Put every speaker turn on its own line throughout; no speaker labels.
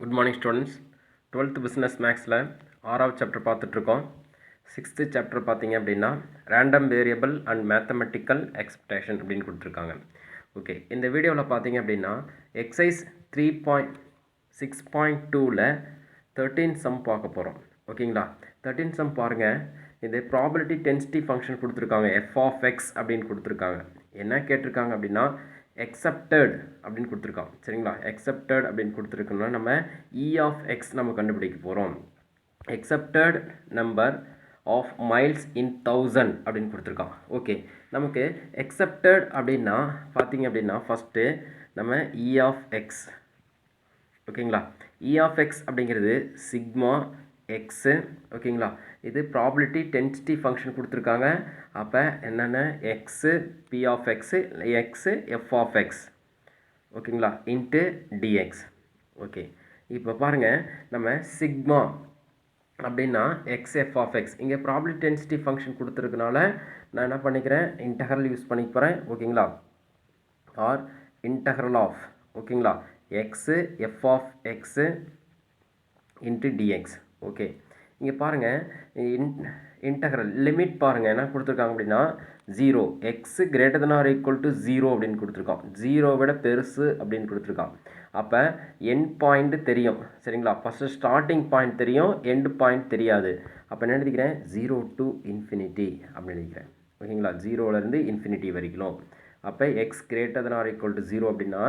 Good morning students. 12th business மேக்ஸில் 6வது chapter பார்த்துட்ருக்கோம். 6th சாப்டர் பார்த்தீங்க அப்படின்னா random variable and mathematical expectation அப்படின்னு கொடுத்துருக்காங்க. ஓகே, இந்த வீடியோவில் பார்த்தீங்க அப்படின்னா எக்ஸைஸ் 3.6.2ல் 13 சம் பார்க்க போகிறோம். ஓகேங்களா, 13 சம் பாருங்கள். இது ப்ராபபிலிட்டி டென்சிட்டி ஃபங்க்ஷன் கொடுத்துருக்காங்க, எஃப் ஆஃப் எக்ஸ் அப்படின்னு கொடுத்துருக்காங்க. என்ன கேட்டிருக்காங்க அப்படின்னா accepted அப்படின்னு கொடுத்துருக்கோம். சரிங்களா, accepted அப்படின்னு கொடுத்துருக்கோம்னா நம்ம e of x நம்ம கண்டுபிடிக்க போகிறோம். accepted number of miles in 1000 அப்படின்னு கொடுத்துருக்கோம். ஓகே, நமக்கு accepted அப்படின்னா பார்த்தீங்க அப்படின்னா ஃபஸ்ட்டு நம்ம e of x. ஓகேங்களா, e of x அப்படிங்கிறது சிக்மா எக்ஸு. ஓகேங்களா, இது ப்ராபபிலிட்டி டென்சிட்டி ஃபங்க்ஷன் கொடுத்துருக்காங்க. அப்போ என்னென்ன x p of x x f of x. ஓகேங்களா, இன்ட்டு டிஎக்ஸ். ஓகே, இப்போ பாருங்கள், நம்ம சிக்மா அப்படின்னா எக்ஸ் எஃப் ஆஃப் எக்ஸ். இங்கே ப்ராபபிலிட்டி டென்சிட்டி ஃபங்க்ஷன் கொடுத்துருக்கனால நான் என்ன பண்ணிக்கிறேன், இன்டகரல் யூஸ் பண்ணிக்க போகிறேன். ஓகேங்களா, ஆர் இன்டகரல் ஆஃப் ஓகேங்களா x f of x into dx. Okay, இங்கே பாருங்கள், இன்டகரல் லிமிட் பாருங்கள் என்ன கொடுத்துருக்காங்க அப்படின்னா 0 x greater than or equal to 0 அப்படின்னு கொடுத்துருக்கோம். 0 விட பெருசு அப்படின்னு கொடுத்துருக்கான். அப்போ எண்ட் பாயிண்ட் தெரியும். சரிங்களா, ஃபஸ்ட்டு ஸ்டார்டிங் பாயிண்ட் தெரியும், எண்டு பாயிண்ட் தெரியாது. அப்போ என்ன எழுதிக்கிறேன், 0 to infinity அப்படின்னு எழுதிக்கிறேன். ஓகேங்களா, 0லேருந்து இன்ஃபினிட்டி வரைக்கும். அப்போ x greater than or equal to 0 அப்படின்னா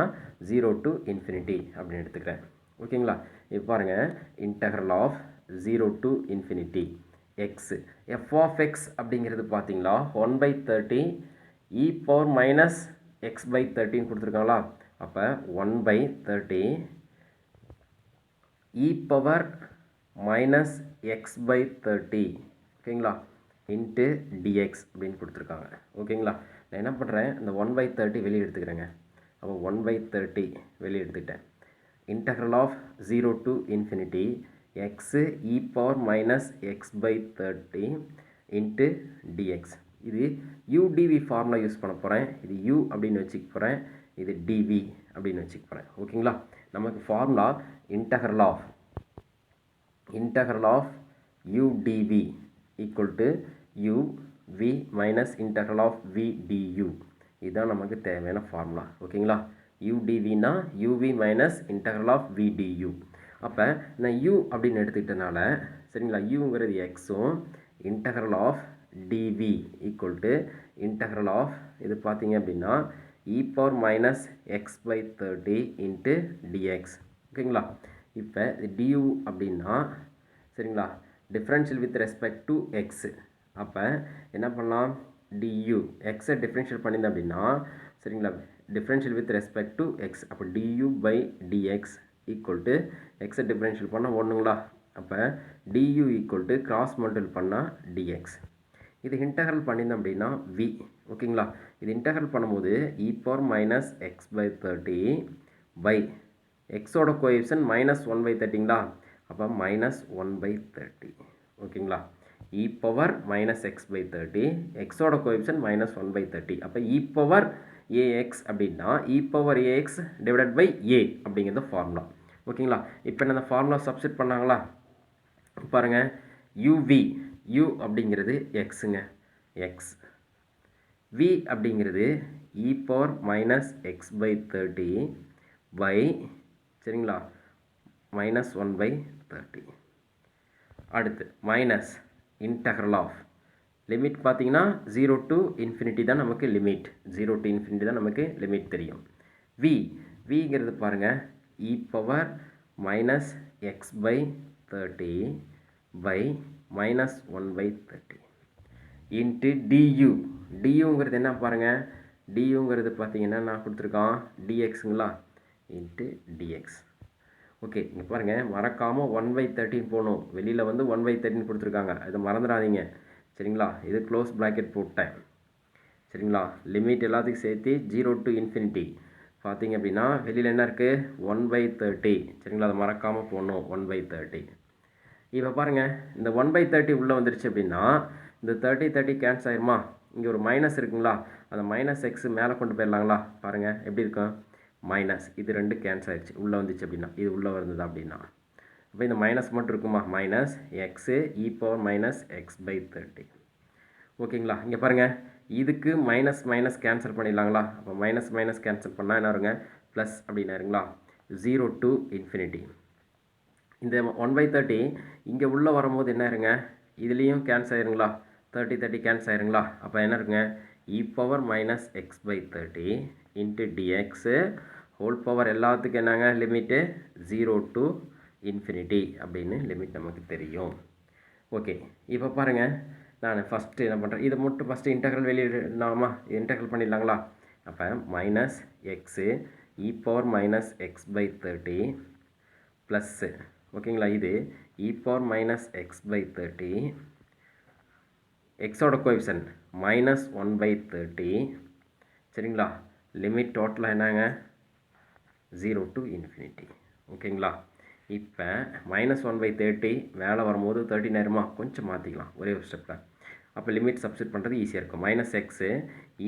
0 to infinity அப்படின்னு எடுத்துக்கிறேன். ஓகேங்களா, இப்போ பாருங்கள், integral of 0 to infinity x f of x அப்படிங்கிறது பார்த்தீங்களா 1/30 e power minus x by 30 கொடுத்துருக்காங்களா. அப்போ 1/30 e power minus x by 30 ஓகேங்களா இன்ட்டு டிஎக்ஸ் அப்படின்னு கொடுத்துருக்காங்க. ஓகேங்களா, நான் என்ன பண்ணுறேன், இந்த 1/30 வெளியே எடுத்துக்கிறேங்க. அப்போ 1/30 வெளியே எடுத்துக்கிட்டேன். integral of 0 to infinity x e power minus x by 30 into dx. இது udv ஃபார்முலா யூஸ் பண்ண போகிறேன். இது u அப்படின்னு வச்சுக்க போகிறேன், இது dv அப்படின்னு வச்சுக்க போகிறேன். ஓகேங்களா, நமக்கு formula integral of udv equal to uv minus integral of v du. இதுதான் நமக்கு தேவையான ஃபார்முலா. ஓகேங்களா, udvனா uv minus integral of v du. அப்போ நான் u அப்படின்னு எடுத்துக்கிட்டனால சரிங்களா, uங்கிறது எக்ஸும் integral of dv equal to integral of இது பார்த்தீங்க அப்படின்னா e power minus x by 30 into dx. ஓகேங்களா, இப்போ du அப்படின்னா சரிங்களா differential with respect to x. அப்போ என்ன பண்ணலாம், du எக்ஸை டிஃப்ரென்ஷியல் பண்ணியிருந்தேன் அப்படின்னா சரிங்களா differential with respect to x. அப்போ du by dx equal to எக்ஸை டிஃப்ரென்ஷியல் பண்ணால் ஒன்றுங்களா. அப்போ du equal to cross multiple பண்ணால் டிஎக்ஸ். இது இன்டகரல் பண்ணியிருந்தோம் அப்படின்னா v. ஓகேங்களா, இது இன்டகரல் பண்ணும்போது e power minus x by 30 by எக்ஸோட கோஎஃபிஷியன்ட் மைனஸ் 1/30ங்களா. அப்போ மைனஸ் 1/30. ஓகேங்களா, e power minus x by 30 எக்ஸோட கோஎஃபிஷியன்ட் மைனஸ் 1/30. அப்போ e பவர் ax அப்படின்னா e power ax divided by a அப்படிங்கிறது ஃபார்முலா. ஓகேங்களா, இப்போ இந்த ஃபார்முலா சப்ஸ்டிட் பண்ணாங்களா. பாருங்கள், uv u அப்படிங்கிறது எக்ஸுங்க எக்ஸ், v அப்படிங்கிறது e power minus x by 30 by சரிங்களா மைனஸ் 1/30. அடுத்து மைனஸ் இன்டகரல் ஆஃப் லிமிட் பார்த்தீங்கன்னா 0 to infinity தான் நமக்கு லிமிட். 0 to infinity தான் நமக்கு லிமிட் தெரியும். விங்கிறது பாருங்கள், e power minus x by 30 by minus 1/30 into duங்கிறது என்ன பாருங்கள், duங்கிறது பார்த்தீங்கன்னா நான் கொடுத்துருக்கான் dxங்களா இன்ட்டு டிஎக்ஸ். ஓகே, இங்கே பாருங்கள், மறக்காமல் 1/30 போகணும். வெளியில் வந்து 1/30 கொடுத்துருக்காங்க, இதை மறந்துடாதீங்க. சரிங்களா, இது க்ளோஸ் ப்ராக்கெட் போட்டேன். சரிங்களா, லிமிட் எல்லாத்துக்கும் சேர்த்து 0 to infinity பார்த்தீங்க அப்படின்னா வெளியில் என்ன இருக்குது 1/30. சரிங்களா, அதை மறக்காமல் போடணும் 1/30. இப்போ பாருங்கள், இந்த 1/30 உள்ளே வந்துருச்சு அப்படின்னா இந்த 30 கேன்சல் ஆயிருமா. இங்கே ஒரு மைனஸ் இருக்குங்களா, அந்த மைனஸ் எக்ஸு மேலே கொண்டு போயிடலாங்களா. பாருங்கள் எப்படி இருக்கும், மைனஸ் இது ரெண்டு கேன்சல் ஆயிடுச்சு, உள்ளே வந்துச்சு அப்படின்னா, இது உள்ளே வந்தது அப்படின்னா, அப்போ இந்த மைனஸ் மட்டும் இருக்குமா, minus x e power minus x by 30. ஓகேங்களா, இங்கே பாருங்கள், இதுக்கு மைனஸ் மைனஸ் கேன்சல் பண்ணிடலாங்களா, அப்போ மைனஸ் மைனஸ் கேன்சல் பண்ணால் என்ன வருங்க, ப்ளஸ் அப்படின்னாருங்களா, 0 to infinity. இந்த 1/30 இங்கே உள்ளே வரும்போது என்ன இருங்க, இதுலேயும் கேன்சல் ஆயிருங்களா, 30 30 கேன்சல் ஆயிருங்களா, அப்போ என்ன இருக்குங்க, e power minus x by 30 into dx whole power எல்லாத்துக்கும் என்னங்க லிமிட்டு 0 to infinity அப்படின்னு லிமிட் நமக்கு தெரியும். ஓகே, இப்போ பாருங்கள், நான் ஃபஸ்ட்டு என்ன பண்ணுறேன், இதை மட்டும் ஃபஸ்ட்டு இன்டெக்ரல் வெளியிடலாமா, இன்டெக்ரல் பண்ணிடலாங்களா, அப்போ minus x e power minus x by 30 plus, ஓகேங்களா, இது e power minus x by 30 எக்ஸோட கோஎஃபிஷியன்ட் மைனஸ் 1/30 சரிங்களா, லிமிட் டோட்டலாக என்னங்க 0 to infinity. ஓகேங்களா, இப்போ மைனஸ் 1/30 மேலே வரும்போது 30 நேரமாக கொஞ்சம் மாற்றிக்கலாம் ஒரே ஒரு ஸ்டெப்பில், அப்போ லிமிட் சப்ஸ்டிட் பண்ணுறது ஈஸியாக இருக்கும். Minus x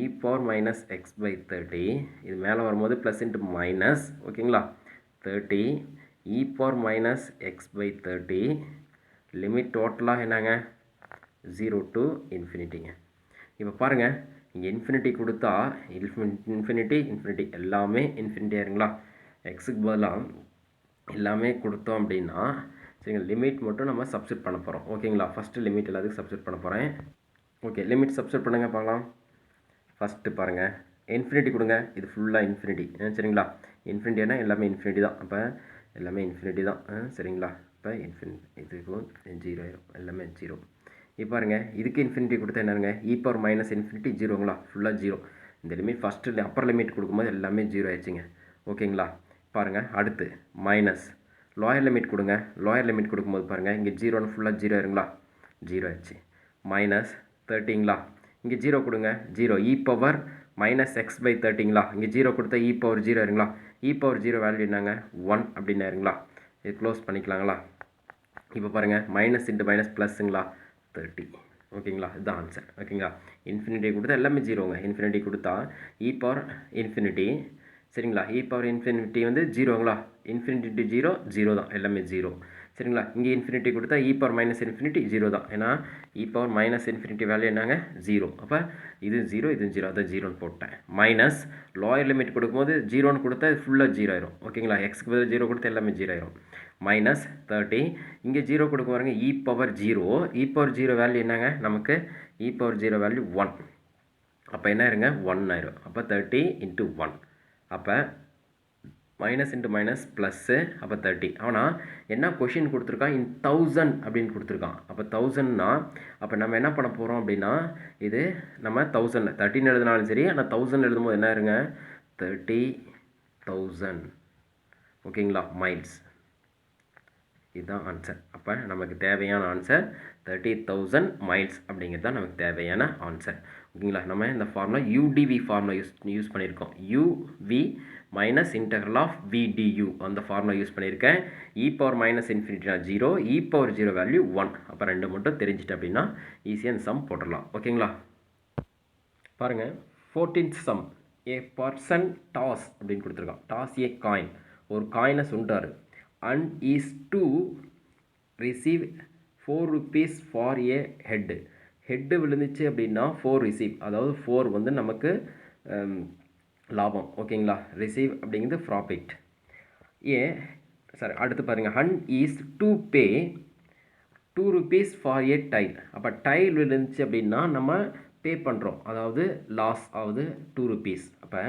e power minus x by 30 இது மேலே வரும்போது ப்ளஸ் இன்ட்டு மைனஸ், ஓகேங்களா, 30 e power minus x by 30 limit டோட்டலாக என்னங்க 0 to infinity. இப்போ பாருங்கள், இங்கே இன்ஃபினிட்டி கொடுத்தா இன்ஃபினிட்டி எல்லாமே இன்ஃபினிட்டி ஆயிருங்களா, எக்ஸுக்கு பதிலாக எல்லாமே கொடுத்தோம் அப்படின்னா சரிங்களா, லிமிட் மட்டும் நம்ம சப்ஸ்டிட் பண்ண போகிறோம். ஓகேங்களா, ஃபஸ்ட்டு லிமிட் எல்லாத்துக்கும் சப்ஸ்டிட் பண்ண போகிறேன். ஓகே, லிமிட் சப்ஸ்டிட் பண்ணுங்க பார்க்கலாம். ஃபஸ்ட்டு பாருங்கள், இன்ஃபினிட்டி கொடுங்க, இது ஃபுல்லாக இன்ஃபினிட்டி சரிங்களா, இன்ஃபினிட்டினா எல்லாமே இன்ஃபினிட்டி தான், அப்போ எல்லாமே இன்ஃபினிட்டி தான் சரிங்களா, இப்போ இதுக்கும் 0 ஆயிரும், எல்லாமே 0. இப்போ பாருங்கள், இதுக்கு இன்ஃபினிட்டி கொடுத்தா என்னங்க, இ பவர் மைனஸ் இன்ஃபினிட்டி 0ங்களா, ஃபுல்லாக 0. இந்த லிமிட் ஃபஸ்ட்டு அப்பர் லிமிட் கொடுக்கும்போது எல்லாமே 0 ஆயிடுச்சுங்க. ஓகேங்களா, பாருங்கள், அடுத்து மைனஸ் லோயர் லிமிட் கொடுங்க, லோயர் லிமிட் கொடுக்கும்போது பாருங்கள், இங்கே 0ன்னு ஃபுல்லாக 0 ஆயிருங்களா, 0 ஆயிடுச்சு. மைனஸ் 30ங்களா, இங்கே 0 கொடுங்க, 0 e power minus x by 30ங்களா, இங்கே 0 கொடுத்தா இ பவர் 0 ஆயிருங்களா, இ பவர் 0 வேல்யூ என்னங்க 1 அப்படின்னு ஆயிருங்களா, இது க்ளோஸ் பண்ணிக்கலாங்களா. இப்போ பாருங்கள், மைனஸ் இன்ட்டு மைனஸ் ப்ளஸ்ஸுங்களா 30. ஓகேங்களா, இதுதான் ஆன்சர். ஓகேங்களா, இன்ஃபினிட்டி கொடுத்தா எல்லாமே 0ங்க, இன்ஃபினிட்டி கொடுத்தா இ பவர் இன்ஃபினிட்டி சரிங்களா, இ பவர் இன்ஃபினிட்டி வந்து 0ங்களா, இன்ஃபினிட்டி டு 0 0 தான், எல்லாமே 0 சரிங்களா. இங்கே இன்ஃபினிட்டி கொடுத்தா இ பவர் மைனஸ் இன்ஃபினிட்டி 0 தான், ஏன்னா இ பவர் மைனஸ் இன்ஃபினிட்டி வேல்யூ என்னங்க 0, அப்போ இது 0 இது 0, அதை 0ன்னு போட்டேன். மைனஸ் லோயர் லிமிட் கொடுக்கும்போது 0ன்னு கொடுத்தா ஃபுல்லாக 0 ஆயிரும். ஓகேங்களா, எக்ஸ்க்கு பதில் 0 கொடுத்தா எல்லாமே 0 ஆயிரும். மைனஸ் 30 இங்கே 0 கொடுக்க பாருங்க, இ பவர் 0, இ பவர் 0 வேல்யூ என்னங்க நமக்கு, இ பவர் 0 வேல்யூ 1, அப்போ என்ன ஆயிருங்க 1 ஆயிரும். அப்போ 30 இன்ட்டு 1, அப்போ மைனஸ் இன்ட்டு மைனஸ் ப்ளஸ்ஸு, அப்போ 30. ஆனால் என்ன கொஷின் கொடுத்துருக்கான், இன் 1000 அப்படின்னு கொடுத்துருக்கான். அப்போ 1000னா அப்போ நம்ம என்ன பண்ண போகிறோம் அப்படின்னா, இது நம்ம 1000 13 எழுதினாலும் சரி, ஆனால் 1000 எழுதும்போது என்ன ஆயிருங்க 30,000. ஓகேங்களா, மைல்ஸ், இதுதான் ஆன்சர். அப்போ நமக்கு தேவையான ஆன்சர் 30,000 மைல்ஸ் அப்படிங்கிறது தான் நமக்கு தேவையான ஆன்சர். ஓகேங்களா, நம்ம இந்த ஃபார்முலா யூடிவி ஃபார்முலா யூஸ் பண்ணியிருக்கோம். U v minus integral of v d u அந்த ஃபார்முலா யூஸ் பண்ணியிருக்கேன். இ பவர் மைனஸ் இன்ஃபினிட்டினா 0, இ பவர் 0 வேல்யூ 1. அப்போ ரெண்டு மட்டும் தெரிஞ்சிட்டு அப்படின்னா ஈஸியாக இந்த சம் போட்டுடலாம். ஓகேங்களா, பாருங்கள் 14th சம், ஏ பர்சன் டாஸ் அப்படின்னு கொடுத்துருக்கான். டாஸ் ஏ காயின், ஒரு காயினை சுண்டாரு, and is to receive 4 rupees for a head. Head விழுந்துச்சு அப்படின்னா 4 ரிசீவ், அதாவது 4 வந்து நமக்கு லாபம். ஓகேங்களா, ரிசீவ் அப்படிங்கிறது ப்ராஃபிட். அடுத்து பாருங்கள், and is to pay 2 rupees for a tile. அப்போ டைல் விழுந்துச்சு அப்படின்னா நம்ம பே பண்ணுறோம், அதாவது லாஸ் ஆகுது 2 rupees. அப்போ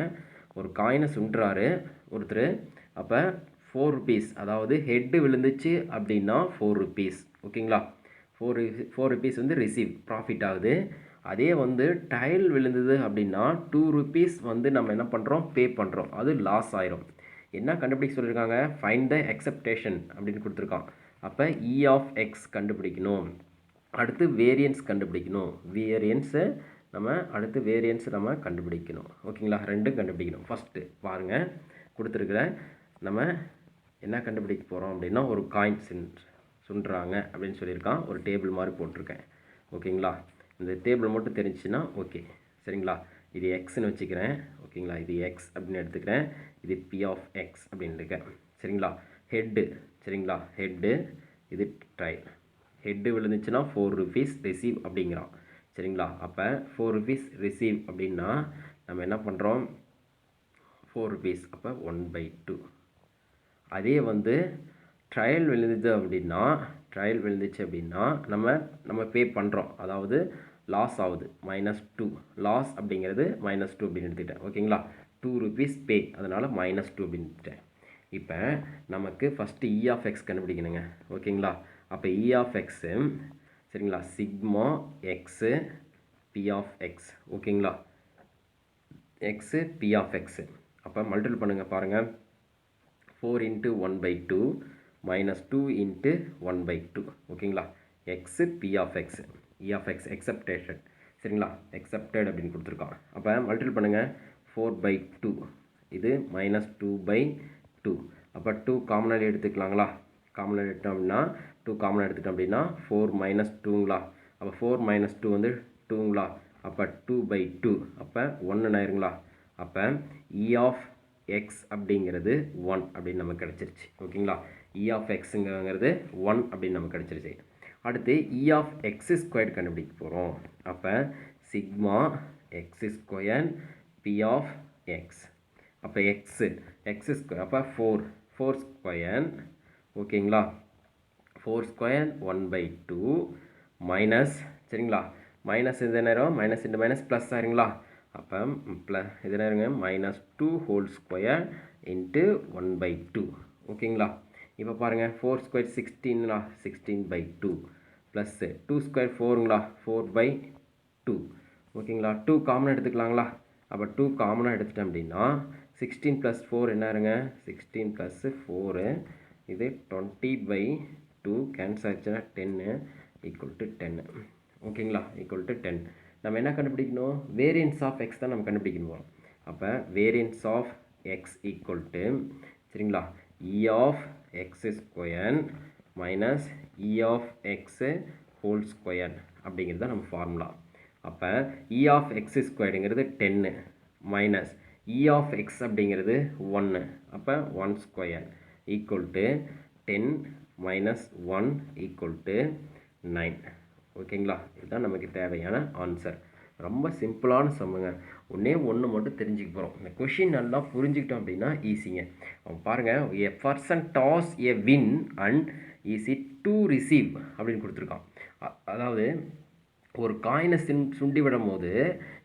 ஒரு காயினை சுண்டுறாரு ஒருத்தர், அப்போ 4 rupees, அதாவது ஹெட்டு விழுந்துச்சு அப்படின்னா 4 rupees. ஓகேங்களா, 4 rupees வந்து ரிசீவ் ப்ராஃபிட் ஆகுது. அதே வந்து டைல் விழுந்தது அப்படின்னா 2 rupees வந்து நம்ம என்ன பண்ணுறோம், பே பண்ணுறோம், அது லாஸ் ஆயிரும். என்ன கண்டுபிடிக்க சொல்லியிருக்காங்க, ஃபைண்ட் த எக்ஸப்டேஷன் அப்படின்னு கொடுத்துருக்கான். அப்போ இ ஆஃப் எக்ஸ் கண்டுபிடிக்கணும், அடுத்து வேரியன்ஸ் கண்டுபிடிக்கணும், வேரியன்ஸை நம்ம கண்டுபிடிக்கணும். ஓகேங்களா, ரெண்டும் கண்டுபிடிக்கணும். ஃபஸ்ட்டு பாருங்கள், கொடுத்துருக்குற நம்ம என்ன கண்டுபிடிக்க போகிறோம் அப்படின்னா, ஒரு காயின் சுண்டுறாங்க அப்படின்னு சொல்லியிருக்கான், ஒரு டேபிள் மாதிரி போட்டிருக்கேன். ஓகேங்களா, இந்த டேபிள் மட்டும் தெரிஞ்சுன்னா ஓகே சரிங்களா. இது எக்ஸ்ன்னு வச்சுக்கிறேன். ஓகேங்களா, இது எக்ஸ் அப்படின்னு எடுத்துக்கிறேன். இது பி ஆஃப் எக்ஸ் அப்படின்னு இருக்கேன். சரிங்களா, ஹெட்டு. சரிங்களா, ஹெட்டு. இது ட்ரையல். ஹெட்டு விழுந்துச்சுன்னா 4 rupees ரிசீவ் அப்படிங்கிறான். சரிங்களா, அப்போ 4 rupees ரிசீவ் அப்படின்னா நம்ம என்ன பண்ணுறோம், 4 rupees, அப்போ 1/2. அதே வந்து ட்ரையல் விழுந்துச்சு அப்படின்னா நம்ம பே பண்ணுறோம், அதாவது லாஸ் ஆகுது, -2. லாஸ் அப்படிங்கிறது -2 அப்படின்னு எடுத்துக்கிட்டேன். ஓகேங்களா, 2 rupees பே, அதனால் -2 அப்படின்னு எடுத்துட்டேன். இப்போ நமக்கு ஃபஸ்ட்டு இ ஆஃப் எக்ஸ் கண்டுபிடிக்கணுங்க. ஓகேங்களா, அப்போ இ ஆஃப் எக்ஸு, சரிங்களா, sigma x p of x. ஓகேங்களா, எக்ஸு பி ஆஃப் எக்ஸு. அப்போ மல்டிபிள் பண்ணுங்கள், பாருங்கள். 4 × 1/2 -2 × 1/2. ஓகேங்களா, x p of x, e of x expectation. சரிங்களா, எக்ஸப்டட் அப்படின்னு கொடுத்துருக்கான். அப்போ மல்டிபிள் பண்ணுங்கள். 4/2, இது -2/2. அப்போ 2 காமனாக எடுத்துக்கலாங்களா, காமனாக எடுத்தோம் அப்படின்னா 2 காமனாக எடுத்துட்டோம் அப்படின்னா 4 - 2ங்களா, அப்போ 4 - 2 வந்து 2ங்களா, அப்போ 2/2, அப்போ 1 ஆயிருங்களா. அப்போ இ ஆஃப் எக்ஸ் அப்படிங்கிறது 1 அப்படின்னு நமக்கு கிடச்சிருச்சு. ஓகேங்களா, இ ஆஃப் எக்ஸுங்கிறது 1 அப்படின்னு நமக்கு கிடச்சிருச்சு. அடுத்து இ ஆஃப் எக்ஸ் ஸ்கொயர் கண்டுபிடிக்க போகிறோம். அப்போ sigma x square p of x. அப்போ எக்ஸ் ஸ்கொயர், அப்போ 4 ஸ்கொயர். ஓகேங்களா, 4 ஸ்கொயர் 1/2 மைனஸ், சரிங்களா, மைனஸ் இது நேரம் மைனஸ் இன்ட்டு மைனஸ் ப்ளஸ் ஆயிருங்களா. அப்போ இது நேரங்க -2 ஹோல் ஸ்கொயர் இன்ட்டு 1/2. ஓகேங்களா, இப்போ பாருங்கள், 4 ஸ்கொயர் 16ங்களா, 16/2 ப்ளஸ் 2 ஸ்கொயர் 4ங்களா, 4/2. ஓகேங்களா, 2 காமனாக எடுத்துக்கலாங்களா. அப்போ 2 காமனாக எடுத்துட்டோம் அப்படின்னா 16 + 4 என்ன இருங்க, 16 + 4, இது 20/2 கேன்சல் ஆச்சுன்னா 10 = 10. ஓகேங்களா, = 10. நம்ம என்ன கண்டுபிடிக்கணும், வேரியன்ஸ் ஆஃப் எக்ஸ் தான் நம்ம கண்டுபிடிக்கணும். அப்போ வேரியன்ஸ் ஆஃப் எக்ஸ் = சரிங்களா, e of x square minus e of x whole square அப்படிங்கிறது தான் நம்ம ஃபார்முலா. அப்போ இ ஆஃப் எக்ஸ் ஸ்கொயருங்கிறது 10 மைனஸ் இ ஆஃப் எக்ஸ் அப்படிங்கிறது 1, அப்போ 1 ஸ்கொயர் = 10 - 1 = 9. ஓகேங்களா, இதுதான் நமக்கு தேவையான ஆன்சர். ரொம்ப சிம்பிளான சம்முங்க. ஒன்று மட்டும் தெரிஞ்சுக்க போகிறோம். இந்த கொஷின் நல்லா புரிஞ்சுக்கிட்டோம் அப்படின்னா ஈஸிங்க. பாருங்கள், a person toss a win and is it to receive அப்படின்னு கொடுத்துருக்கான். அதாவது ஒரு காயினை சுண்டி விடும் போது,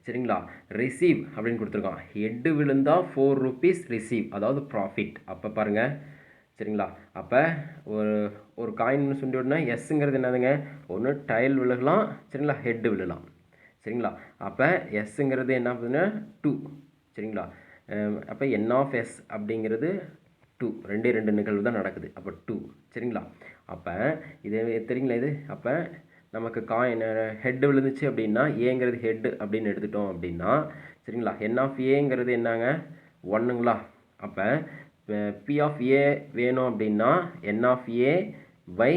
சரிங்களா, ரிசீவ் அப்படின்னு கொடுத்துருக்கான். ஹெட்டு விழுந்தால் 4 rupees ரிசீவ், அதாவது ப்ராஃபிட். அப்போ பாருங்கள், சரிங்களா, அப்போ ஒரு காயின் சுண்டி விடனா எஸ்ஸுங்கிறது என்னதுங்க, ஒன்று டைல் விழுகலாம், சரிங்களா, ஹெட்டு விழலாம். சரிங்களா, அப்போ எஸ்ஸுங்கிறது என்ன ஆகுதுன்னா 2. சரிங்களா, அப்போ என் ஆஃப் எஸ் அப்படிங்கிறது 2. 2 நிகழ்வு தான் நடக்குது. அப்போ 2. சரிங்களா, அப்போ இது தெரியுங்களா இது. அப்போ நமக்கு காயின் ஹெட்டு விழுந்துச்சு அப்படின்னா ஏங்கிறது ஹெட்டு அப்படின்னு எடுத்துட்டோம் அப்படின்னா, சரிங்களா, என் ஆஃப் ஏங்கிறது என்னங்க, 1ங்களா. அப்போ பி ஆஃப் ஏ வேணும் அப்படின்னா n of A by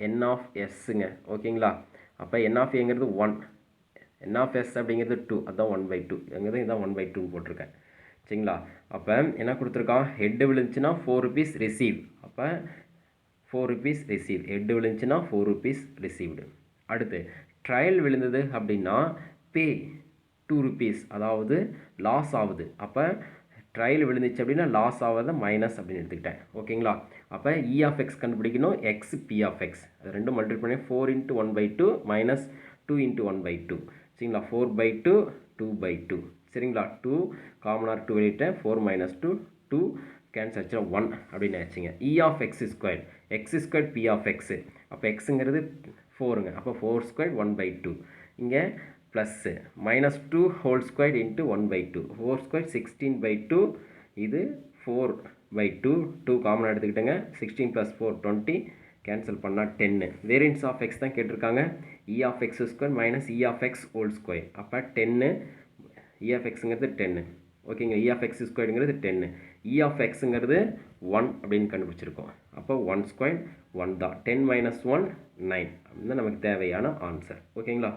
n of எஸ்ஸுங்க. ஓகேங்களா, அப்போ என் ஆஃப் ஏங்கிறது 1, என் ஆஃப் எஸ் அப்படிங்கிறது 2, அதுதான் 1/2. எங்கிறது இதான் 1/2 போட்டிருக்கேன். சரிங்களா, அப்போ என்ன கொடுத்துருக்கான், ஹெட்டு விழுந்துச்சுன்னா 4 rupees ரிசீவ். அப்போ 4 rupees ரிசீவ், ஹெட்டு விழுந்துச்சுன்னா 4 rupees ரிசீவ்டு. அடுத்து ட்ரையல் விழுந்தது அப்படின்னா பே 2 rupees, அதாவது லாஸ் ஆகுது. அப்போ ட்ரையல் விழுந்துச்சு அப்படின்னா லாஸ் ஆகாத மைனஸ் அப்படின்னு எடுத்துக்கிட்டேன். ஓகேங்களா, அப்போ இ ஆஃப் எக்ஸ் கண்டுபிடிக்கணும், எக்ஸ் பி ஆஃப் எக்ஸ், அது ரெண்டும் மல்டிபிள் பண்ணி 4 × 1/2 மைனஸ் 2 × 1/2. சரிங்களா, 4/2 2/2. சரிங்களா, 2 காமனாக 2 வெளியிட்டேன், 4 - 2 2 கேன்சல் ஆச்சுன்னா 1 அப்படின்னு ஆச்சுங்க. E of x square p of x. அப்போ எக்ஸுங்கிறது 4ங்க. அப்போ 4 ஸ்கொயர் 1/2. இங்கே plus -2 whole square into 1/2. 4 square 16/2, இது 4/2. 2 காமனாக எடுத்துக்கிட்டேங்க. 16 + 4 20, கேன்சல் பண்ணால் 10. வேரியன்ஸ் ஆஃப் எக்ஸ் தான் கேட்டிருக்காங்க. E of x square minus e of x whole square. அப்போ 10, இ ஆஃப் எக்ஸுங்கிறது 10. ஓகேங்க, இ ஆஃப் எக்ஸ் ஸ்கொயருங்கிறது 10, இ ஆஃப் எக்ஸுங்கிறது 1 அப்படின்னு கண்டுபிடிச்சிருக்கோம். அப்போ 1 ஸ்கொயர் 1 தான். 10 - 1 9 அப்படின்னு நமக்கு தேவையான ஆன்சர். ஓகேங்களா.